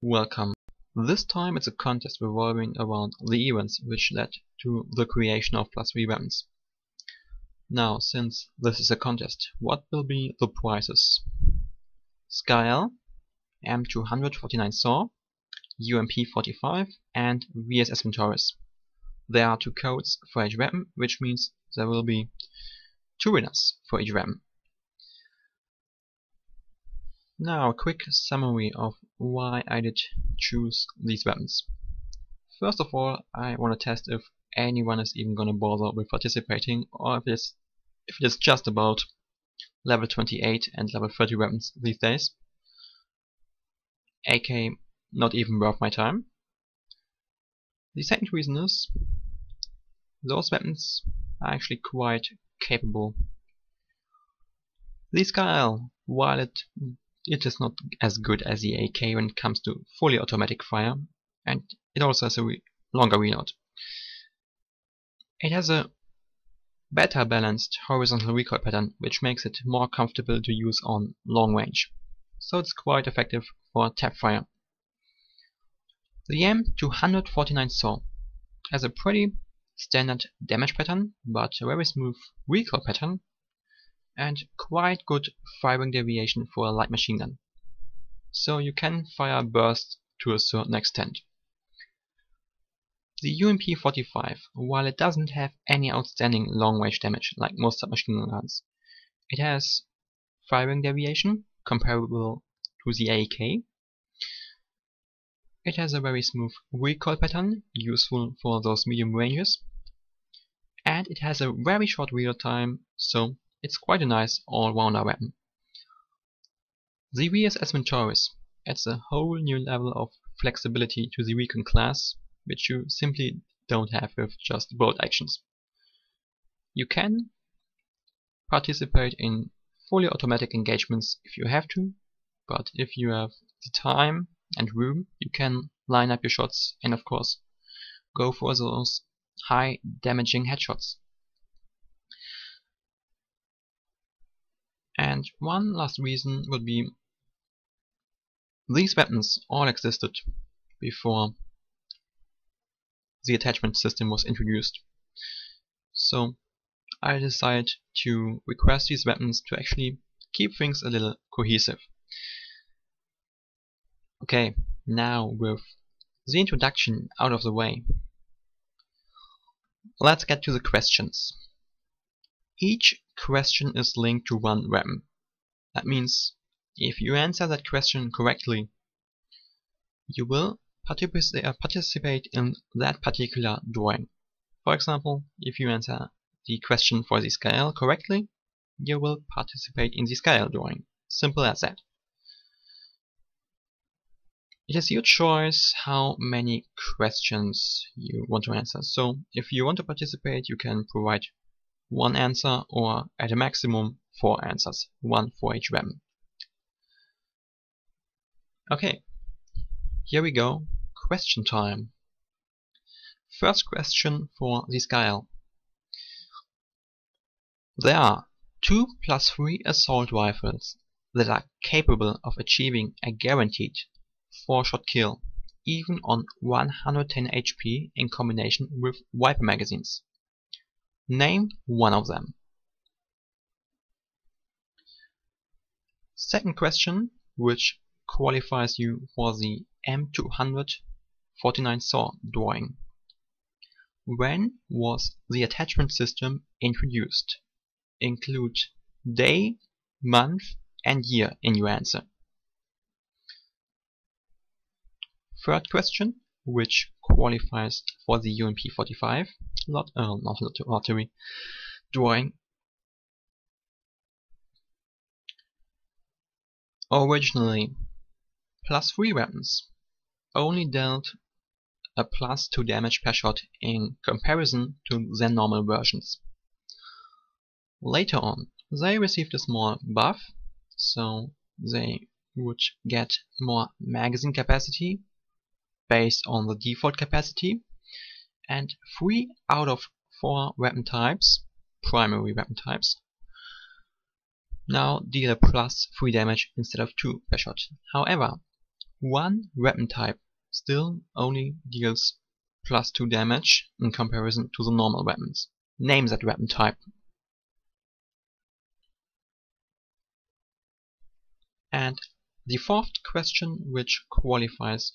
Welcome. This time it's a contest revolving around the events which led to the creation of +3 weapons. Now, since this is a contest, what will be the prizes? Sky M249 Saw, UMP45 and VSS Vintorez. There are 2 codes for each weapon, which means there will be 2 winners for each weapon. Now a quick summary of why I did choose these weapons. First of all, I want to test if anyone is even gonna bother with participating, or if it is just about level 28 and level 30 weapons these days. AK not even worth my time. The second reason is those weapons are actually quite capable. The Sky, while it is not as good as the AK when it comes to fully automatic fire, and it also has a longer reload. It has a better balanced horizontal recoil pattern, which makes it more comfortable to use on long range, so it's quite effective for tap fire. The M249 Saw has a pretty standard damage pattern, but a very smooth recoil pattern, and quite good firing deviation for a light machine gun. So you can fire bursts to a certain extent. The UMP45, while it doesn't have any outstanding long-range damage like most submachine guns, it has firing deviation comparable to the AK. It has a very smooth recoil pattern, useful for those medium ranges, and it has a very short reload time, so it's quite a nice all-rounder weapon. The VSS Vintorez adds a whole new level of flexibility to the recon class, which you simply don't have with just bolt actions. You can participate in fully automatic engagements if you have to, but if you have the time and room, you can line up your shots and of course go for those high damaging headshots. And one last reason would be these weapons all existed before the attachment system was introduced. So I decided to request these weapons to actually keep things a little cohesive. Okay, now with the introduction out of the way, let's get to the questions. Each question is linked to one weapon. That means if you answer that question correctly, you will participate in that particular drawing. For example, if you answer the question for the scale correctly, you will participate in the scale drawing. Simple as that. It is your choice how many questions you want to answer. So if you want to participate, you can provide 1 answer, or at a maximum 4 answers, 1 for each weapon. Okay, here we go. Question time. First question for the Sky. There are 2 +3 assault rifles that are capable of achieving a guaranteed 4-shot kill, even on 110 HP in combination with Viper magazines. Name one of them. Second question, which qualifies you for the M249 Saw drawing. When was the attachment system introduced? Include day, month and year in your answer. Third question, which qualifies for the UMP45 lottery drawing. Originally, +3 weapons only dealt a +2 damage per shot in comparison to their normal versions. Later on, they received a small buff, so they would get more magazine capacity based on the default capacity, and 3 out of 4 weapon types, primary weapon types, now deal a +3 damage instead of 2 per shot. However, one weapon type still only deals +2 damage in comparison to the normal weapons. Name that weapon type. And the fourth question, which qualifies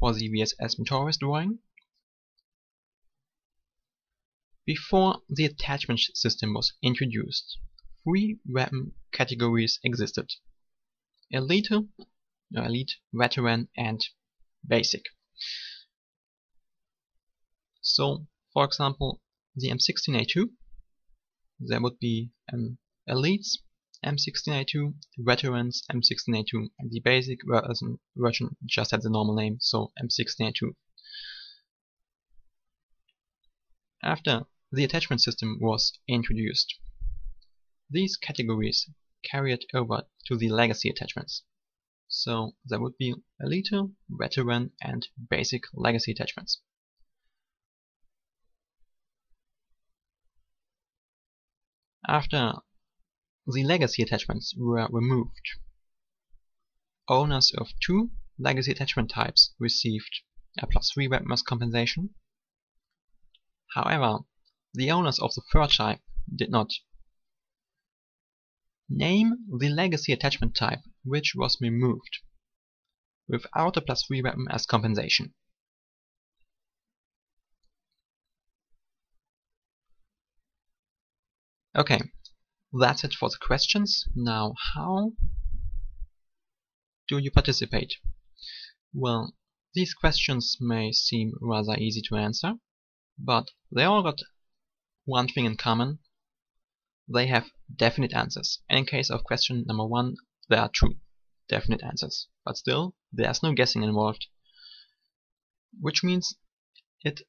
for the VSS Vintorez drawing. Before the attachment system was introduced, 3 weapon categories existed: Elite, Veteran, and Basic. So, for example, the M16A2, there would be Elites M16A2, Veterans M16A2, and the basic version just had the normal name, so M16A2. After the attachment system was introduced, these categories carried over to the legacy attachments. So there would be Elite, Veteran, and Basic legacy attachments. After the legacy attachments were removed, owners of 2 legacy attachment types received a +3 weapon mass compensation. However, the owners of the third type did not. Name the legacy attachment type which was removed without a +3 weapon as compensation. Okay, that's it for the questions. Now, how do you participate? Well, these questions may seem rather easy to answer, but they all got one thing in common: they have definite answers. And in case of question number 1, there are 2 definite answers, but still there's no guessing involved, which means it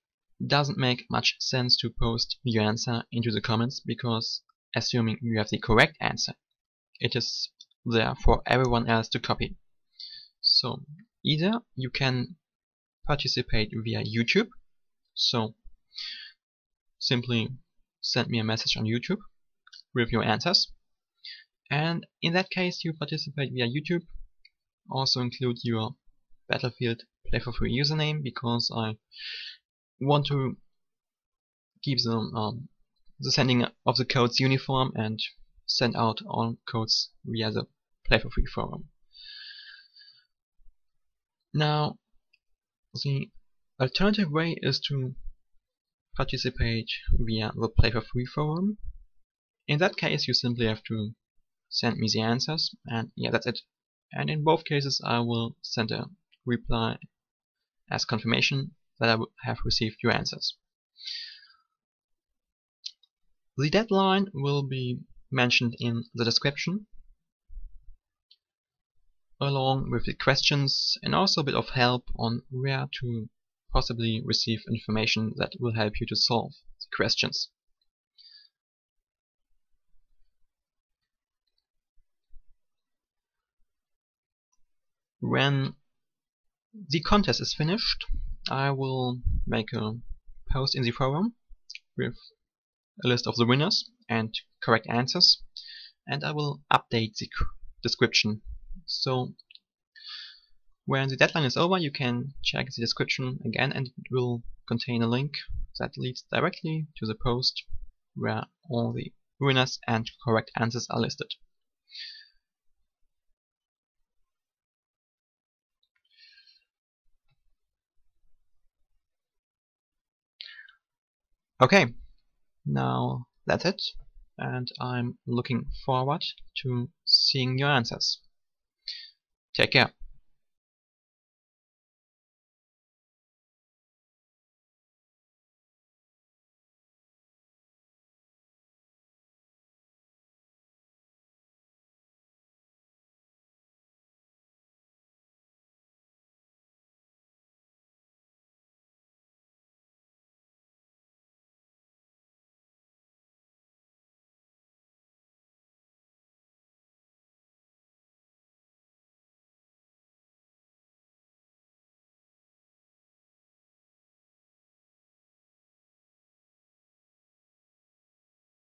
doesn't make much sense to post your answer into the comments, because assuming you have the correct answer, it is there for everyone else to copy. So either you can participate via YouTube, so simply send me a message on YouTube with your answers, and in that case you participate via YouTube. Also include your Battlefield Play4Free username, because I want to keep the sending of the codes uniform and send out all codes via the Play4Free forum. Now, the alternative way is to participate via the Play4Free forum. In that case, you simply have to send me the answers, and yeah, that's it. And in both cases, I will send a reply as confirmation that I have received your answers. The deadline will be mentioned in the description, along with the questions and also a bit of help on where to possibly receive information that will help you to solve the questions. When the contest is finished, I will make a post in the forum with a list of the winners and correct answers, and I will update the description. So when the deadline is over, you can check the description again, and it will contain a link that leads directly to the post where all the winners and correct answers are listed. Okay, now that's it, and I'm looking forward to seeing your answers. Take care.